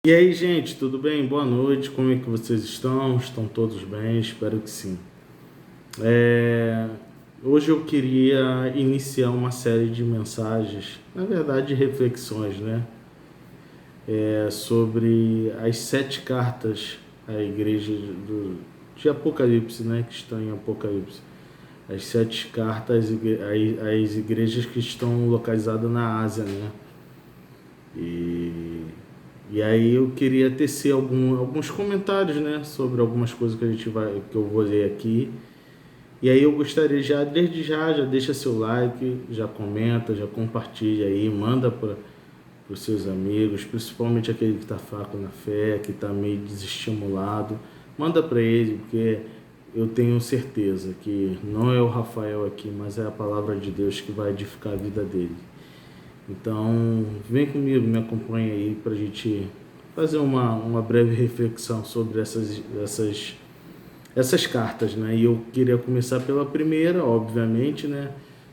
E aí, gente, tudo bem? Boa noite, como é que vocês estão? Estão todos bem? Espero que sim. Hoje eu queria iniciar uma série de mensagens, na verdade reflexões, né? Sobre as 7 cartas à igreja de Apocalipse, né? Que estão em Apocalipse. As 7 cartas às igrejas que estão localizadas na Ásia, né? E aí eu queria tecer alguns comentários, né, sobre algumas coisas que eu vou ler aqui. E aí eu gostaria desde já deixa seu like, já comenta, já compartilha aí, manda para os seus amigos, principalmente aquele que está fraco na fé, que está meio desestimulado. Manda para ele, porque eu tenho certeza que não é o Rafael aqui, mas é a palavra de Deus que vai edificar a vida dele. Então, vem comigo, me acompanha aí para a gente fazer uma breve reflexão sobre essas cartas, né? E eu queria começar pela primeira, obviamente, né?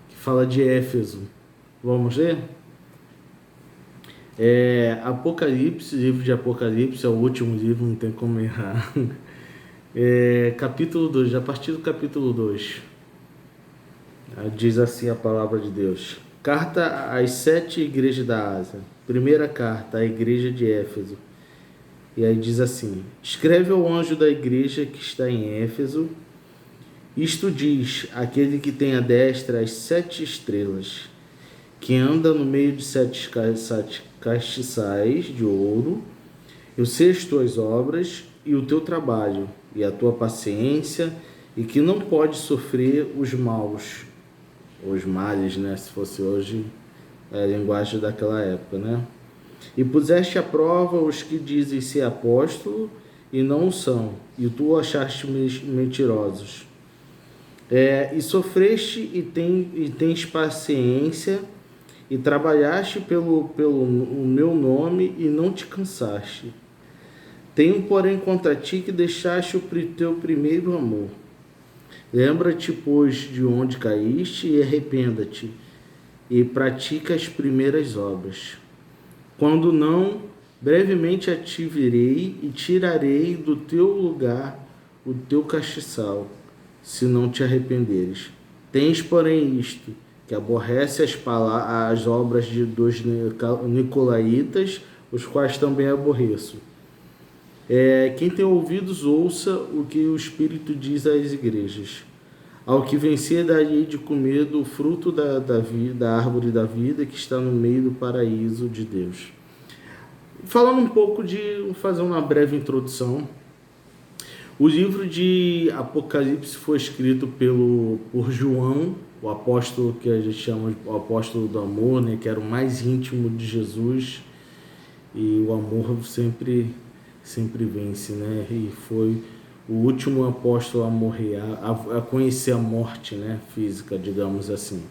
Que fala de Éfeso. Vamos ler? Apocalipse, livro de Apocalipse, é o último livro, não tem como errar. Capítulo 2, a partir do capítulo 2. Diz assim a palavra de Deus. Carta às 7 igrejas da Ásia. Primeira carta à igreja de Éfeso. E aí diz assim: escreve ao anjo da igreja que está em Éfeso. Isto diz aquele que tem à destra as 7 estrelas, que anda no meio de 7 castiçais de ouro. Eu sei as tuas obras e o teu trabalho e a tua paciência, e que não pode sofrer os males, né? Se fosse hoje, a linguagem daquela época, né? E puseste à prova os que dizem ser apóstolo e não o são, e tu achaste mentirosos. E sofreste e tens paciência, e trabalhaste pelo o meu nome e não te cansaste. Tenho, porém, contra ti que deixaste o teu primeiro amor. Lembra-te, pois, de onde caíste e arrependa-te, e pratica as primeiras obras. Quando não, brevemente a te virei e tirarei do teu lugar o teu castiçal, se não te arrependeres. Tens, porém, isto, que aborrece as obras dos nicolaítas, os quais também aborreço. Quem tem ouvidos, ouça o que o Espírito diz às igrejas. Ao que vencer, darei de comer do fruto da árvore da vida que está no meio do paraíso de Deus. Falando um pouco fazer uma breve introdução. O livro de Apocalipse foi escrito por João, o apóstolo que a gente chama de o apóstolo do amor, né, que era o mais íntimo de Jesus, e o amor sempre vence, né? E foi o último apóstolo a morrer, a conhecer a morte, né, física, digamos assim.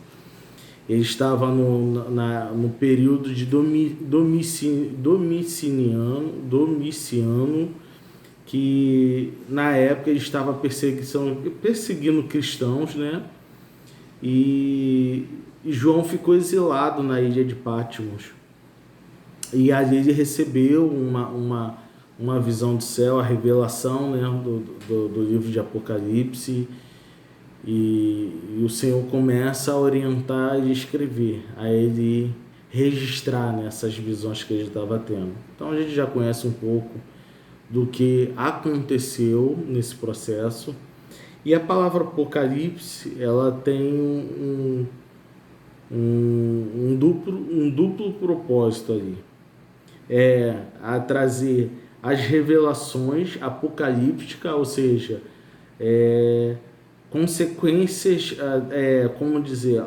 Ele estava no período de Domiciano, que na época ele estava perseguindo cristãos, né? E João ficou exilado na ilha de Patmos. E ali ele recebeu uma visão do céu, a revelação, né, do livro de Apocalipse, e o Senhor começa a orientar e escrever, a ele registrar nessas visões que ele estava tendo. Então a gente já conhece um pouco do que aconteceu nesse processo. E a palavra Apocalipse, ela tem um duplo propósito ali. A trazer as revelações apocalípticas, ou seja, consequências, como dizer,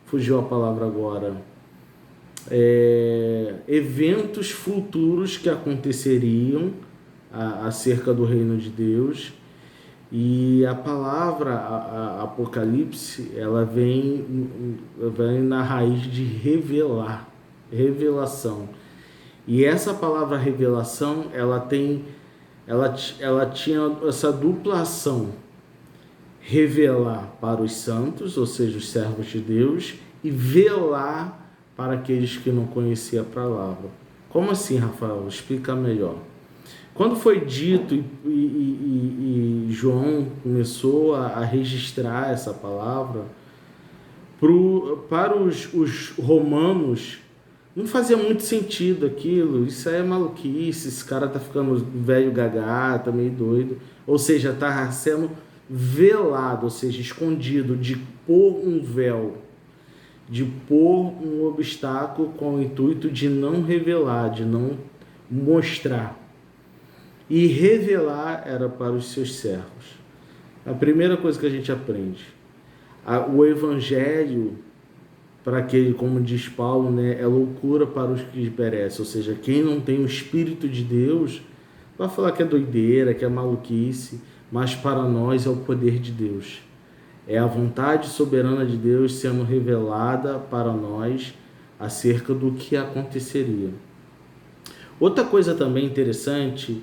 fugiu a palavra agora, eventos futuros que aconteceriam acerca do reino de Deus. E a palavra Apocalipse, ela vem na raiz de revelação. E essa palavra revelação, ela tinha essa dupla ação: revelar para os santos, ou seja, os servos de Deus, e velar para aqueles que não conheciam a palavra. Como assim, Rafael? Explica melhor. Quando foi dito e João começou a registrar essa palavra, para os romanos, não fazia muito sentido aquilo. Isso aí é maluquice, esse cara tá ficando velho gagá, tá meio doido. Ou seja, tá sendo velado, ou seja, escondido, de pôr um véu, de pôr um obstáculo com o intuito de não revelar, de não mostrar. E revelar era para os seus servos. A primeira coisa que a gente aprende, o evangelho, para aquele, como diz Paulo, né, é loucura para os que perecem. Ou seja, quem não tem o Espírito de Deus vai falar que é doideira, que é maluquice, mas para nós é o poder de Deus. É a vontade soberana de Deus sendo revelada para nós acerca do que aconteceria. Outra coisa também interessante,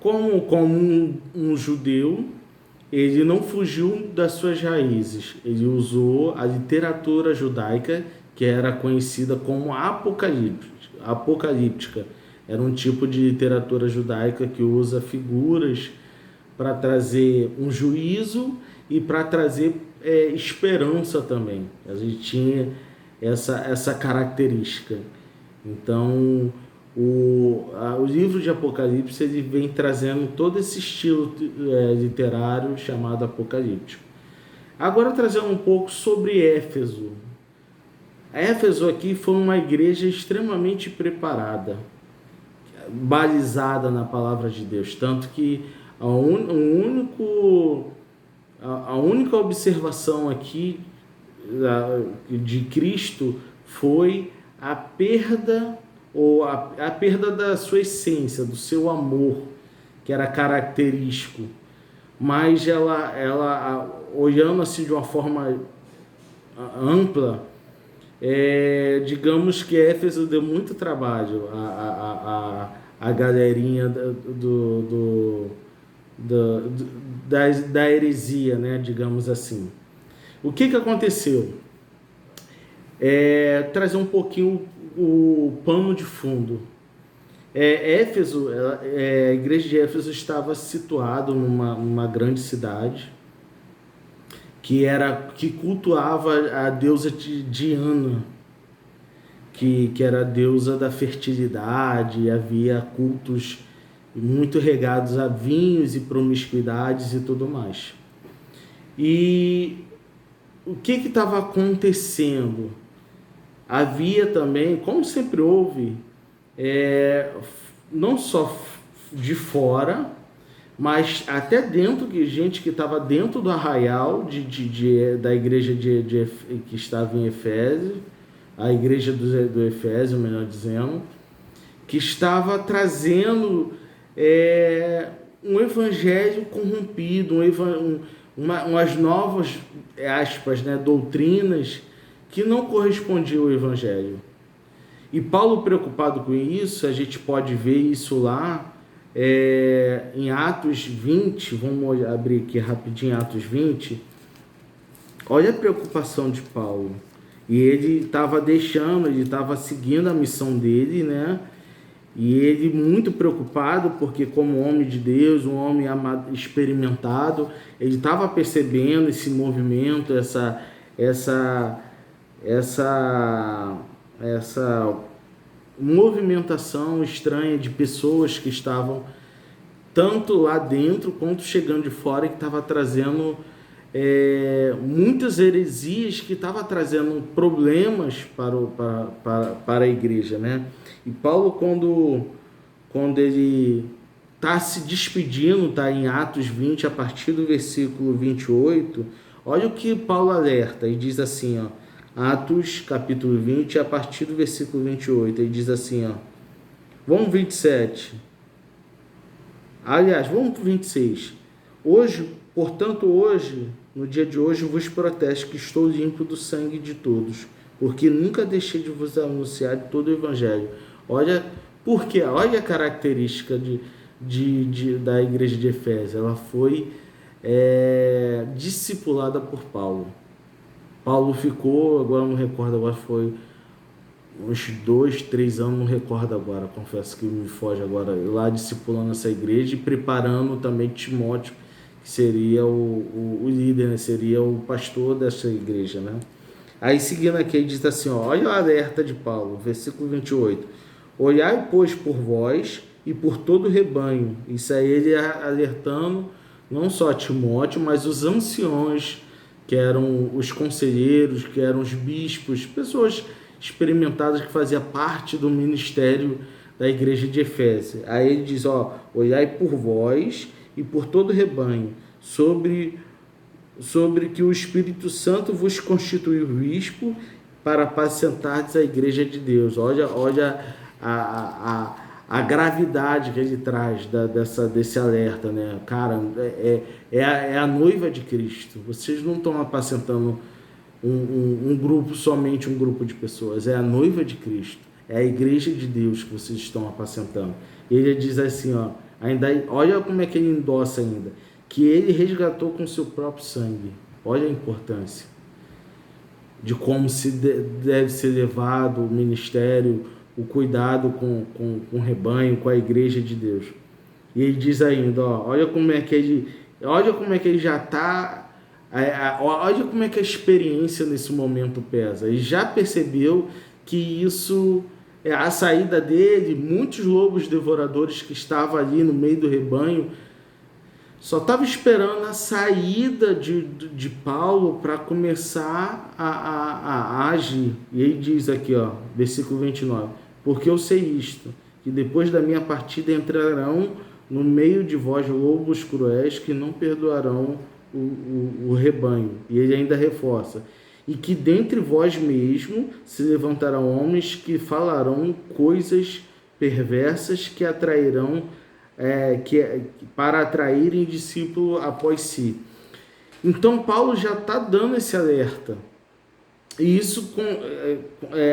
como um judeu, ele não fugiu das suas raízes. Ele usou a literatura judaica, que era conhecida como apocalíptica. Era um tipo de literatura judaica que usa figuras para trazer um juízo e para trazer esperança também. A gente tinha essa característica. Então, o livro de Apocalipse ele vem trazendo todo esse estilo literário chamado apocalíptico. Agora, trazendo um pouco sobre Éfeso. Éfeso aqui foi uma igreja extremamente preparada, balizada na palavra de Deus, tanto que a única observação aqui de Cristo foi a perda da sua essência, do seu amor, que era característico. Mas ela olhando assim de uma forma ampla, digamos que Éfeso deu muito trabalho a galerinha da heresia, né, digamos assim. O que aconteceu? Trazer um pouquinho o pano de fundo. Éfeso, a igreja de Éfeso estava situada numa grande cidade que cultuava a deusa Diana, que era a deusa da fertilidade, e havia cultos muito regados a vinhos e promiscuidades e tudo mais. E o que estava acontecendo? Havia também, como sempre houve, não só de fora, mas até dentro, gente que estava dentro do arraial da igreja que estava em Efésio, a igreja do Efésio, melhor dizendo, que estava trazendo um evangelho corrompido, umas novas, aspas, né, doutrinas que não correspondiam ao evangelho. E Paulo, preocupado com isso, a gente pode ver isso lá em Atos 20, vamos abrir aqui rapidinho Atos 20, olha a preocupação de Paulo. E ele estava seguindo a missão dele, né? E ele muito preocupado, porque como homem de Deus, um homem experimentado, ele estava percebendo esse movimento, essa movimentação estranha de pessoas que estavam tanto lá dentro quanto chegando de fora, que estava trazendo muitas heresias, que estava trazendo problemas para a igreja, né? E Paulo, quando ele está se despedindo, está em Atos 20, a partir do versículo 28, olha o que Paulo alerta, e diz assim, ó, Atos capítulo 20, a partir do versículo 28, ele diz assim, ó, vamos 27, aliás, vamos 26, portanto, no dia de hoje, vos protesto que estou limpo do sangue de todos, porque nunca deixei de vos anunciar todo o evangelho. Olha, porque olha a característica da igreja de Efésio, ela foi discipulada por Paulo. Paulo ficou, agora não recordo, agora foi uns 2, 3 anos, não recordo agora, confesso que me foge agora, lá discipulando essa igreja e preparando também Timóteo, que seria o líder, né? Seria o pastor dessa igreja, né? Aí seguindo aqui, ele diz assim, ó, olha o alerta de Paulo, versículo 28. Olhai, pois, por vós e por todo o rebanho. Isso aí ele alertando não só Timóteo, mas os anciões, que eram os conselheiros, que eram os bispos, pessoas experimentadas que faziam parte do ministério da igreja de Efésio. Aí ele diz, ó, olhai por vós e por todo o rebanho, sobre que o Espírito Santo vos constituiu bispo para apacentardes a igreja de Deus. Olha a gravidade que ele traz desse alerta, né? Cara, é a noiva de Cristo. Vocês não estão apacentando um grupo, somente um grupo de pessoas. É a noiva de Cristo. É a igreja de Deus que vocês estão apacentando. Ele diz assim, ó, olha como é que ele endossa ainda, que ele resgatou com seu próprio sangue. Olha a importância de como deve ser levado o ministério, o cuidado com o rebanho, com a igreja de Deus. E ele diz ainda, ó, olha como é que ele já está, olha como é que a experiência nesse momento pesa. Ele já percebeu que isso é a saída dele, muitos lobos devoradores que estavam ali no meio do rebanho, só estava esperando a saída de Paulo para começar a agir. E ele diz aqui, ó, versículo 29, porque eu sei isto, que depois da minha partida entrarão no meio de vós lobos cruéis que não perdoarão o rebanho. E ele ainda reforça, e que dentre vós mesmo se levantarão homens que falarão coisas perversas que atrairão para atraírem discípulo após si. Então Paulo já está dando esse alerta. E isso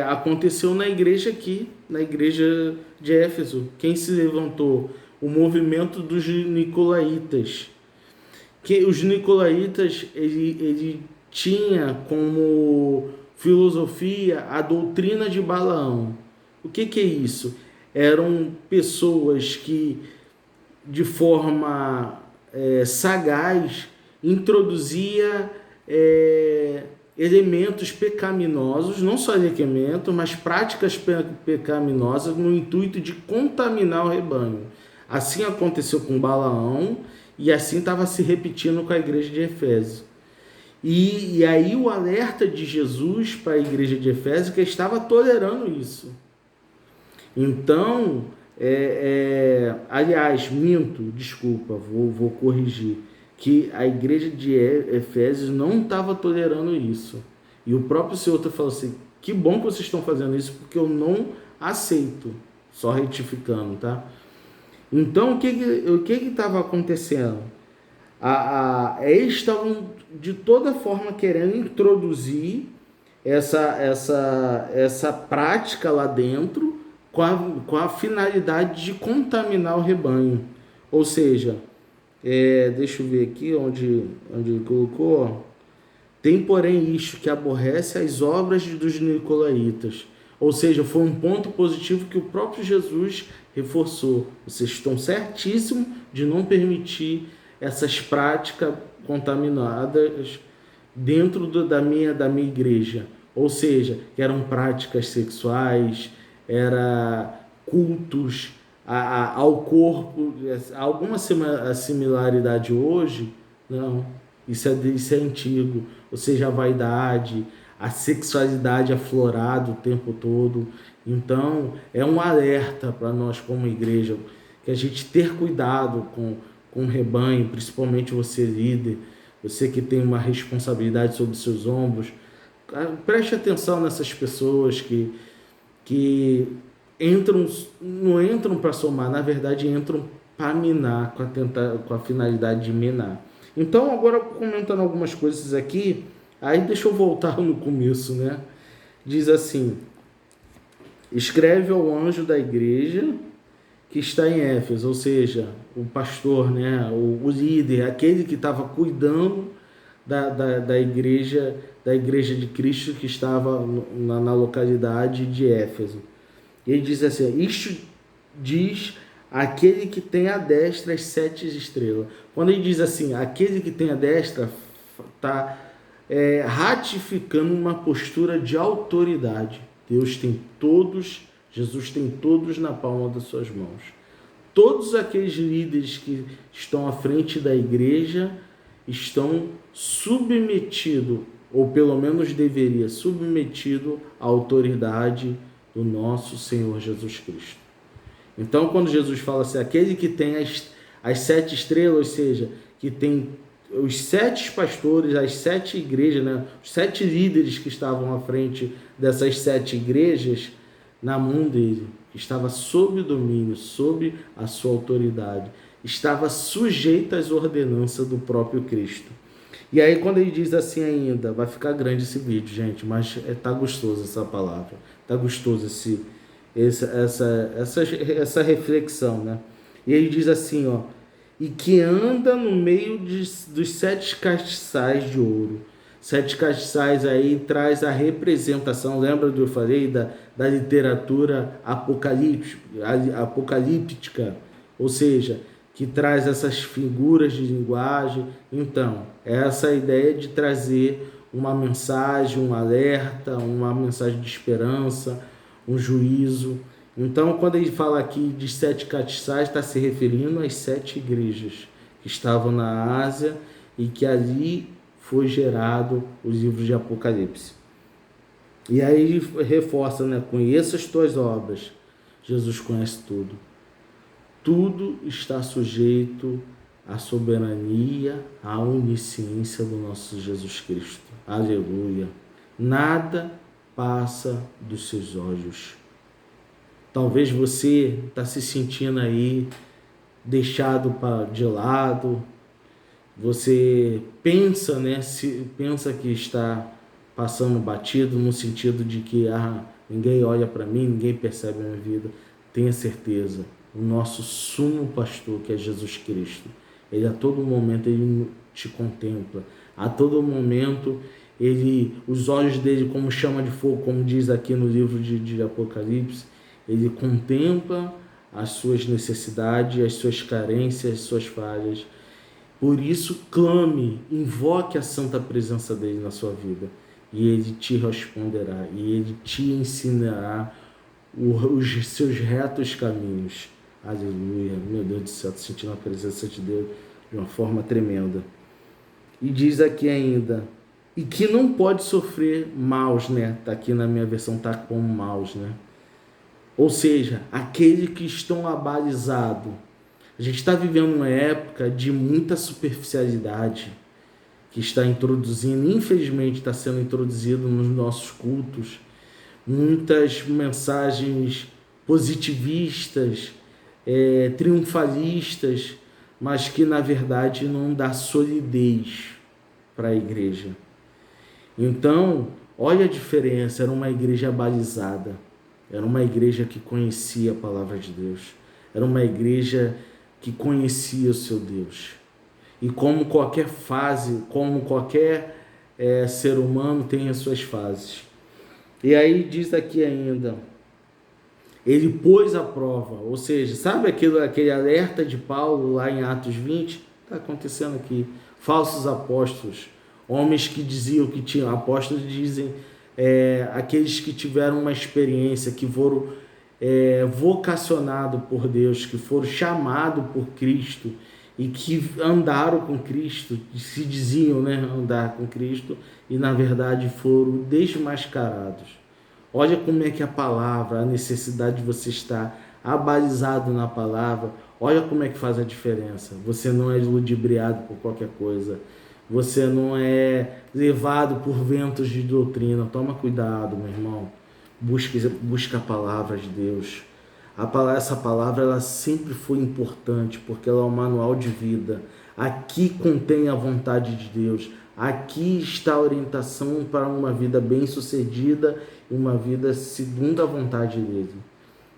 aconteceu na igreja aqui, na igreja de Éfeso. Quem se levantou? O movimento dos nicolaítas. Que os nicolaítas, ele tinha como filosofia a doutrina de Balaão. O que é isso? Eram pessoas que de forma sagaz introduzia elementos pecaminosos, não só elementos, mas práticas pecaminosas no intuito de contaminar o rebanho. Assim aconteceu com Balaão e assim estava se repetindo com a igreja de Efésio. E aí o alerta de Jesus para a igreja de Efésio que estava tolerando isso. Então, aliás, desculpa, vou corrigir, que a igreja de Efésios não estava tolerando isso. E o próprio Senhor falou assim, que bom que vocês estão fazendo isso, porque eu não aceito, só retificando, tá? Então, o que estava acontecendo? Eles estavam, de toda forma, querendo introduzir essa prática lá dentro, com a finalidade de contaminar o rebanho. Ou seja, deixa eu ver aqui onde ele colocou, tem porém isto que aborrece as obras dos nicolaítas. Ou seja, foi um ponto positivo que o próprio Jesus reforçou. Vocês estão certíssimos de não permitir essas práticas contaminadas dentro da minha igreja. Ou seja, que eram práticas sexuais, era cultos ao corpo, alguma similaridade hoje? Não, isso é antigo, ou seja, a vaidade, a sexualidade aflorada o tempo todo. Então, é um alerta para nós como igreja, que a gente ter cuidado com o rebanho, principalmente você líder, você que tem uma responsabilidade sobre seus ombros. Preste atenção nessas pessoas que não entram para somar, na verdade entram para minar, com a finalidade de minar. Então, agora comentando algumas coisas aqui, aí deixa eu voltar no começo, né? Diz assim, escreve ao anjo da igreja que está em Éfeso, ou seja, o pastor, né? o líder, aquele que estava cuidando da igreja de Cristo que estava na localidade de Éfeso. Ele diz assim: isto diz aquele que tem à destra as 7 estrelas. Quando ele diz assim, aquele que tem à destra, está ratificando uma postura de autoridade. Jesus tem todos na palma das suas mãos. Todos aqueles líderes que estão à frente da igreja estão submetidos, ou pelo menos deveria, submetido à autoridade do nosso Senhor Jesus Cristo. Então, quando Jesus fala assim, aquele que tem as 7 estrelas, ou seja, que tem os 7 pastores, as 7 igrejas, né? Os 7 líderes que estavam à frente dessas 7 igrejas, na mão dele, estava sob o domínio, sob a sua autoridade, estava sujeito às ordenanças do próprio Cristo. E aí quando ele diz assim ainda, vai ficar grande esse vídeo, gente, mas tá gostoso essa palavra, tá gostoso essa reflexão, né? E ele diz assim, ó, e que anda no meio dos 7 castiçais de ouro. 7 castiçais aí traz a representação, lembra do que eu falei da literatura apocalíptica, ou seja, que traz essas figuras de linguagem. Então, essa ideia de trazer uma mensagem, um alerta, uma mensagem de esperança, um juízo. Então, quando ele fala aqui de 7 castiçais, está se referindo às 7 igrejas que estavam na Ásia e que ali foi gerado os livros de Apocalipse. E aí ele reforça, né? Conheça as tuas obras. Jesus conhece tudo. Tudo está sujeito à soberania, à onisciência do nosso Jesus Cristo. Aleluia. Nada passa dos seus olhos. Talvez você está se sentindo aí deixado de lado. Você pensa, né? Pensa que está passando batido no sentido de que ninguém olha para mim, ninguém percebe a minha vida. Tenha certeza, o nosso sumo pastor, que é Jesus Cristo, ele a todo momento ele te contempla. A todo momento os olhos dele como chama de fogo, como diz aqui no livro de Apocalipse, ele contempla as suas necessidades, as suas carências, as suas falhas. Por isso, clame, invoque a santa presença dele na sua vida. E ele te responderá, e ele te ensinará os seus retos caminhos. Aleluia, meu Deus do céu, estou sentindo a presença de Deus de uma forma tremenda. E diz aqui ainda, e que não pode sofrer maus, né? Está aqui na minha versão, está como maus, né? Ou seja, aqueles que estão abalizados. A gente está vivendo uma época de muita superficialidade que está introduzindo, infelizmente está sendo introduzido nos nossos cultos, muitas mensagens positivistas, triunfalistas, mas que na verdade não dá solidez para a igreja. Então, olha a diferença, era uma igreja abalizada, era uma igreja que conhecia a palavra de Deus, era uma igreja que conhecia o seu Deus. E como qualquer fase, como qualquer ser humano tem as suas fases. E aí diz aqui ainda, ele pôs à prova, ou seja, sabe aquele alerta de Paulo lá em Atos 20? Está acontecendo aqui. Falsos apóstolos, homens que diziam que tinham, apóstolos dizem, aqueles que tiveram uma experiência, que foram vocacionados por Deus, que foram chamados por Cristo e que andaram com Cristo, se diziam, né, andar com Cristo, e na verdade foram desmascarados. Olha como é que a palavra, a necessidade de você estar abalizado na palavra, olha como é que faz a diferença. Você não é ludibriado por qualquer coisa, você não é levado por ventos de doutrina. Toma cuidado, meu irmão. Busca a palavra de Deus. Essa palavra ela sempre foi importante, porque ela é um manual de vida. Aqui contém a vontade de Deus. Aqui está a orientação para uma vida bem-sucedida e uma vida segundo a vontade dele.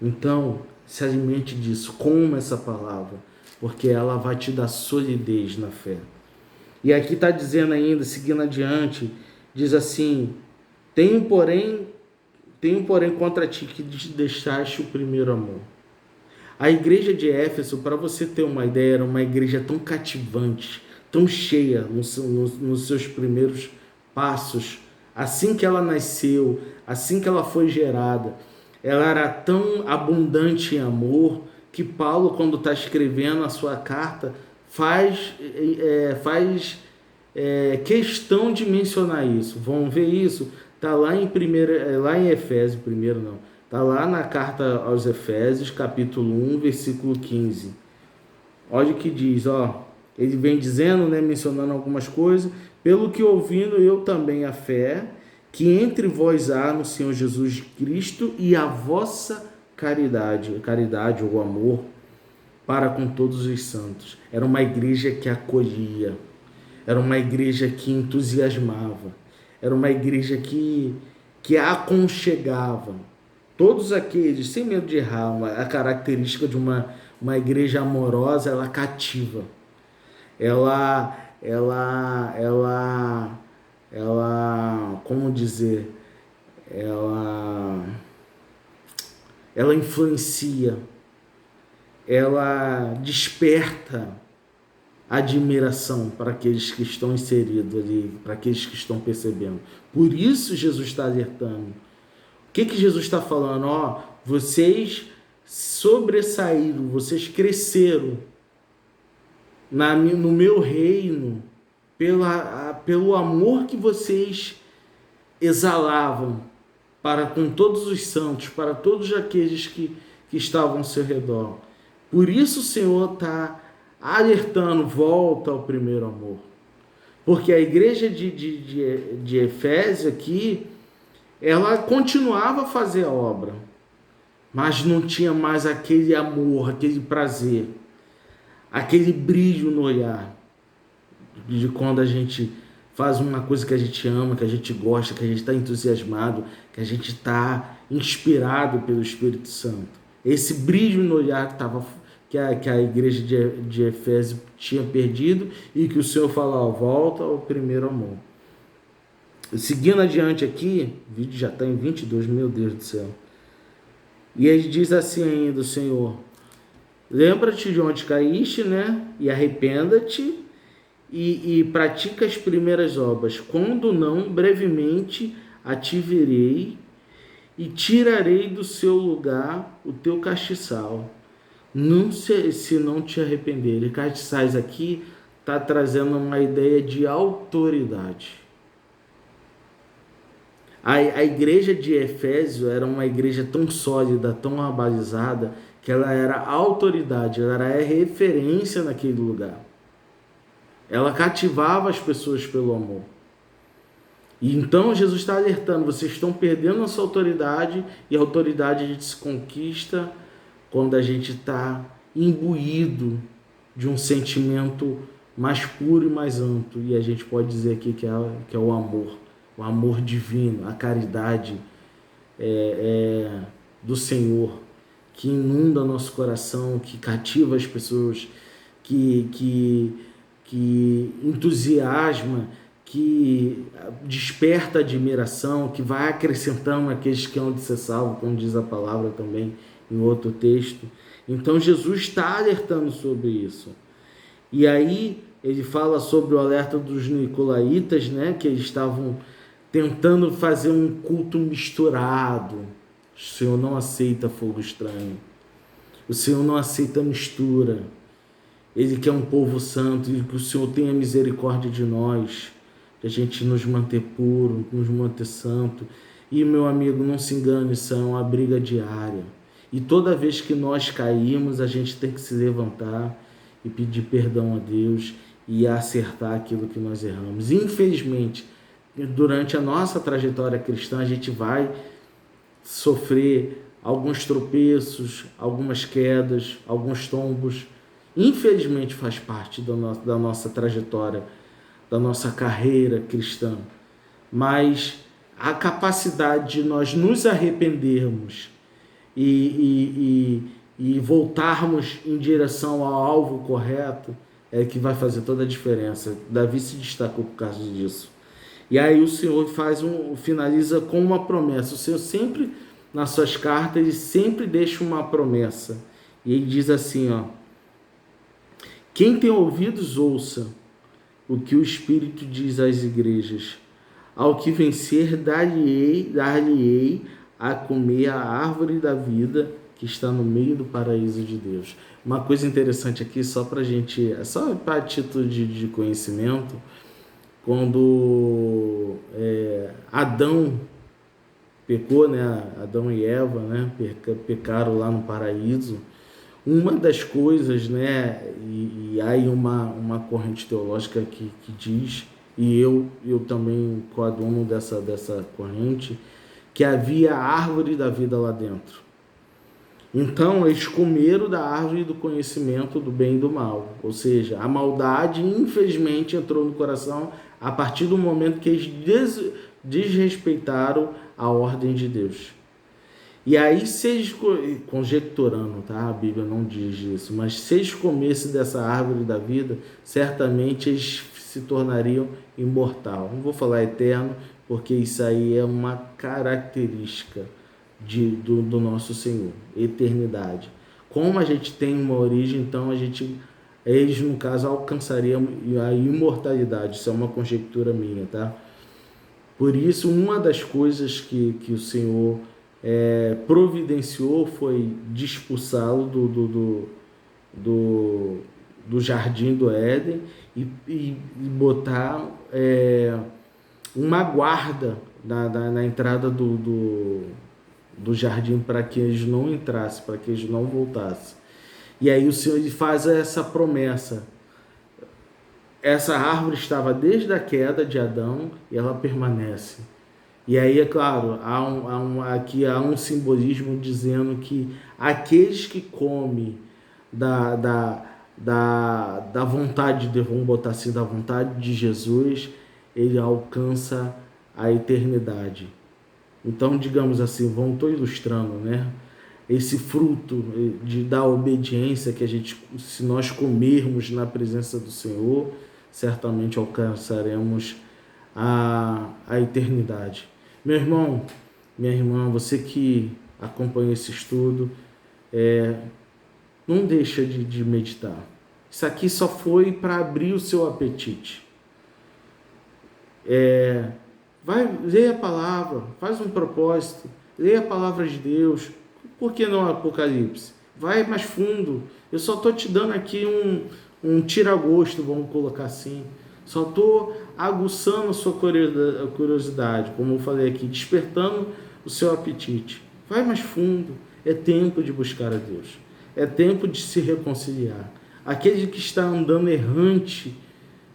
Então, se alimente disso, coma essa palavra, porque ela vai te dar solidez na fé. E aqui está dizendo ainda, seguindo adiante, diz assim: tenho porém contra ti que deixaste o primeiro amor. A igreja de Éfeso, para você ter uma ideia, era uma igreja tão cativante, tão cheia nos seus primeiros passos. Assim que ela nasceu, assim que ela foi gerada, ela era tão abundante em amor que Paulo, quando está escrevendo a sua carta, faz questão de mencionar isso. Vamos ver isso? Está lá lá em Efésios, primeiro não. Está lá na carta aos Efésios, capítulo 1, versículo 15. Olha o que diz, ó. Ele vem dizendo, né, mencionando algumas coisas. Pelo que ouvindo eu também a fé, que entre vós há no Senhor Jesus Cristo e a vossa caridade ou amor para com todos os santos. Era uma igreja que acolhia. Era uma igreja que entusiasmava. Era uma igreja que aconchegava. Todos aqueles, sem medo de errar, a característica de uma igreja amorosa, ela cativa. Como dizer? Ela influencia. Ela desperta admiração para aqueles que estão inseridos ali, para aqueles que estão percebendo. Por isso Jesus está alertando. O que Jesus está falando? Ó, vocês sobressaíram, vocês cresceram no meu reino pelo amor que vocês exalavam para com todos os santos, para todos aqueles que estavam ao seu redor. Por isso o Senhor está alertando, volta ao primeiro amor. Porque a igreja de Efésio aqui, ela continuava a fazer a obra, mas não tinha mais aquele amor, aquele prazer, aquele brilho no olhar, de quando a gente faz uma coisa que a gente ama, que a gente gosta, que a gente está entusiasmado, que a gente está inspirado pelo Espírito Santo. Esse brilho no olhar que a igreja de Efésio tinha perdido e que o Senhor fala, ó, volta ao primeiro amor. Seguindo adiante aqui, o vídeo já está em 22, meu Deus do céu. E ele diz assim ainda, o Senhor: lembra-te de onde caíste, né? E arrependa-te e pratica as primeiras obras. Quando não, brevemente a te virei e tirarei do seu lugar o teu castiçal. Não se não te arrepender. E castiçais aqui está trazendo uma ideia de autoridade. A igreja de Efésio era uma igreja tão sólida, tão abalizada, que ela era autoridade, ela era referência naquele lugar. Ela cativava as pessoas pelo amor. E então Jesus está alertando, vocês estão perdendo a sua autoridade, e a autoridade a gente se conquista quando a gente está imbuído de um sentimento mais puro e mais amplo. E a gente pode dizer aqui que é o amor divino, a caridade do Senhor, que inunda nosso coração, que cativa as pessoas, que entusiasma, que desperta admiração, que vai acrescentando aqueles que hão de ser salvos, como diz a palavra também em outro texto. Então Jesus está alertando sobre isso. E aí ele fala sobre o alerta dos nicolaítas, né, que eles estavam tentando fazer um culto misturado. O Senhor não aceita fogo estranho. O Senhor não aceita mistura. Ele quer um povo santo, e que o Senhor tenha misericórdia de nós, que a gente nos manter puro, nos manter santo. E, meu amigo, não se engane, isso é uma briga diária. E toda vez que nós caímos, a gente tem que se levantar e pedir perdão a Deus e acertar aquilo que nós erramos. Infelizmente, durante a nossa trajetória cristã, a gente vai sofrer alguns tropeços, algumas quedas, alguns tombos. Infelizmente faz parte da nossa trajetória, da nossa carreira cristã. Mas a capacidade de nós nos arrependermos e voltarmos em direção ao alvo correto, é que vai fazer toda a diferença. Davi se destacou por causa disso. E aí o Senhor finaliza com uma promessa. O Senhor sempre, nas suas cartas, ele sempre deixa uma promessa. E ele diz assim, ó: quem tem ouvidos, ouça o que o Espírito diz às igrejas. Ao que vencer, dar-lhe-ei a comer a árvore da vida que está no meio do paraíso de Deus. Uma coisa interessante aqui, só para título de conhecimento, quando Adão pecou, né? Adão e Eva, né? Pecaram lá no paraíso. Uma das coisas, né? E aí uma corrente teológica que diz, e eu também coaduno dessa corrente, que havia a árvore da vida lá dentro. Então, eles comeram da árvore do conhecimento do bem e do mal. Ou seja, a maldade, infelizmente, entrou no coração a partir do momento que eles desrespeitaram a ordem de Deus. E aí, se eles, conjecturando, tá? A Bíblia não diz isso, mas se eles comessem dessa árvore da vida, certamente eles se tornariam imortal. Não vou falar eterno, porque isso aí é uma característica do nosso Senhor, eternidade. Como a gente tem uma origem, então eles no caso alcançariam a imortalidade. Isso é uma conjectura minha, tá? Por isso, uma das coisas que o Senhor providenciou foi de expulsá-lo do jardim do Éden e botar uma guarda na entrada do jardim para que eles não entrassem, para que eles não voltassem. E aí o Senhor faz essa promessa. Essa árvore estava desde a queda de Adão e ela permanece. E aí, é claro, aqui há um simbolismo dizendo que aqueles que comem da vontade de, vamos botar assim, da vontade de Jesus, ele alcança a eternidade. Então, digamos assim, estou ilustrando, né? Esse fruto da obediência que se nós comermos na presença do Senhor, certamente alcançaremos a eternidade. Meu irmão, minha irmã, você que acompanha esse estudo, não deixa de meditar. Isso aqui só foi para abrir o seu apetite. Leia a palavra, faz um propósito, leia a palavra de Deus. Por que não Apocalipse? Vai mais fundo. Eu só estou te dando aqui um tira-gosto, vamos colocar assim. Só estou aguçando a sua curiosidade, como eu falei aqui, despertando o seu apetite. Vai mais fundo. É tempo de buscar a Deus. É tempo de se reconciliar. Aquele que está andando errante,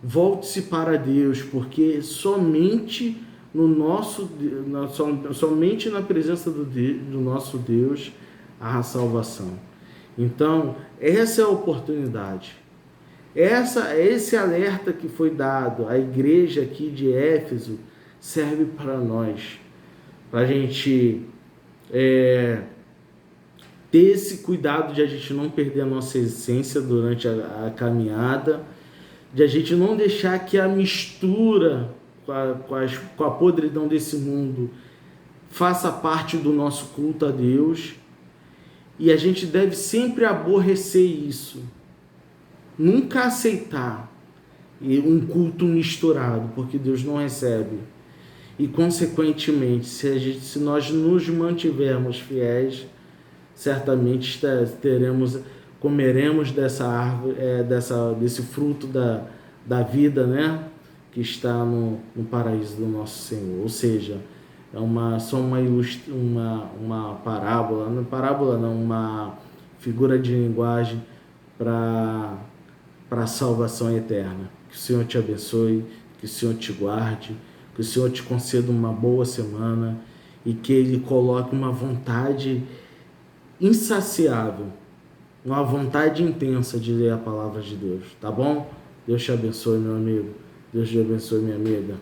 volte-se para Deus, porque somente somente na presença do nosso Deus há salvação. Então, essa é a oportunidade. Esse alerta que foi dado à igreja aqui de Éfeso serve para nós, para a gente ter esse cuidado de a gente não perder a nossa essência durante a caminhada, de a gente não deixar que a mistura com a podridão desse mundo faça parte do nosso culto a Deus, e a gente deve sempre aborrecer isso, nunca aceitar um culto misturado, porque Deus não recebe. E consequentemente, se nós nos mantivermos fiéis, certamente comeremos dessa árvore, desse fruto da vida, né? Que está no paraíso do nosso Senhor. Ou seja, só uma parábola, uma figura de linguagem para a salvação eterna. Que o Senhor te abençoe, que o Senhor te guarde, que o Senhor te conceda uma boa semana e que Ele coloque uma vontade insaciável, uma vontade intensa de ler a palavra de Deus, tá bom? Deus te abençoe, meu amigo. Deus te abençoe, minha amiga.